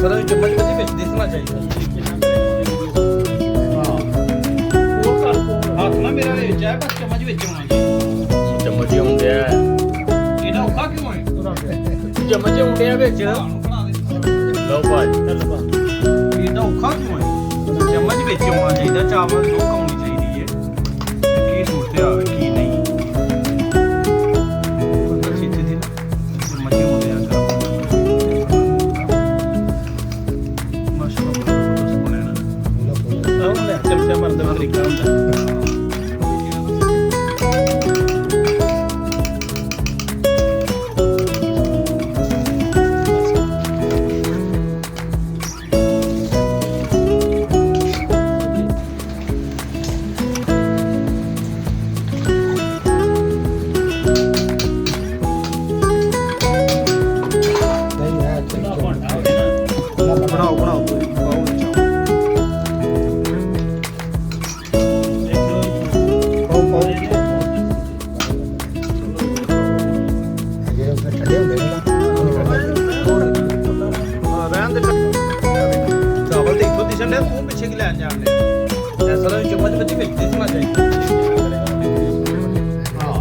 ਐਸਾ ਤਾਂ ਚਮਚ ਵਿੱਚ ਦਿਸਣਾ ਚਾਹੀਦਾ। ਹੱਥ ਨਾ ਮੇਰਾ ਵਿੱਚ ਹੈ ਬਸ ਚਮਚ ਵਿੱਚ ਹੋਣਾ ਚਾਹੀਦਾ। ਚਮਚ ਹੀ ਹੁੰਦੇ ਆ। ਇਹਦਾ ਔਖਾ ਕਿਉਂ ਹੈ? ਚਮਚ ਹੀ ਹੁੰਦੇ ਆ ਵਿੱਚ। ਲਓ ਭਾਜੀ ਇਹਦਾ ਔਖਾ ਕਿਉਂ ਹੈ? ਚਮਚ ਵਿੱਚ ਹੋਣਾ ਚਾਹੀਦਾ। ਚਾਵਲ ਦੀ ਲੋਕ ਹੋਣੀ ਚਾਹੀਦੀ ਹੈ। ਕੀ ਸੋਚਦੇ ਆ ਕੀ ਨਹੀਂ ਚਮਚਾ ਮਰਦ ਦਾ ਤਰੀਕਾ ਹੁੰਦਾ। ਬਣਾਓ ਚਾਵਲ ਤੇ ਇੱਥੋਂ ਦਿਸਣ ਡਿਆ, ਤੂੰ ਪਿੱਛੇ ਕੀ ਲੈਣ ਜਾਣ ਡਿਆ? ਐਸਾ ਤਾਂ ਚਮਚ ਵਿੱਚ ਦਿਸਣਾ ਚਾਹੀਦਾ। ਹਾਂ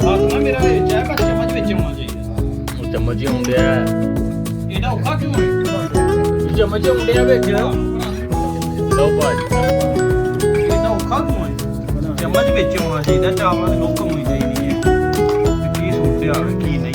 ਹੱਥ ਨਾ ਮੇਰਾ ਵਿੱਚ ਹੈ ਬਸ ਚਮਚ ਵਿੱਚ ਹੋਣਾ ਚਾਹੀਦਾ। ਚਮਚ ਹੀ ਹੁੰਦੇ ਆ। ਇਹਦਾ ਔਖਾ ਕਿਉਂ ਹੈ? ਚਮਚ ਹੀ ਹੁੰਦੇ ਆ ਵਿੱਚ। ਲਓ ਭਾਜੀ ਇਹਦਾ ਔਖਾ ਕਿਉਂ ਹੈ? ਚਮਚ ਵਿੱਚ ਹੋਣਾ ਚਾਹੀਦਾ। ਚਾਵਲ ਦੀ ਲੋਕ ਹੋਣੀ ਚਾਹੀਦੀ ਹੈ। ਕੀ ਸੋਚਦੇ ਆ ਕੀ ਨਹੀਂ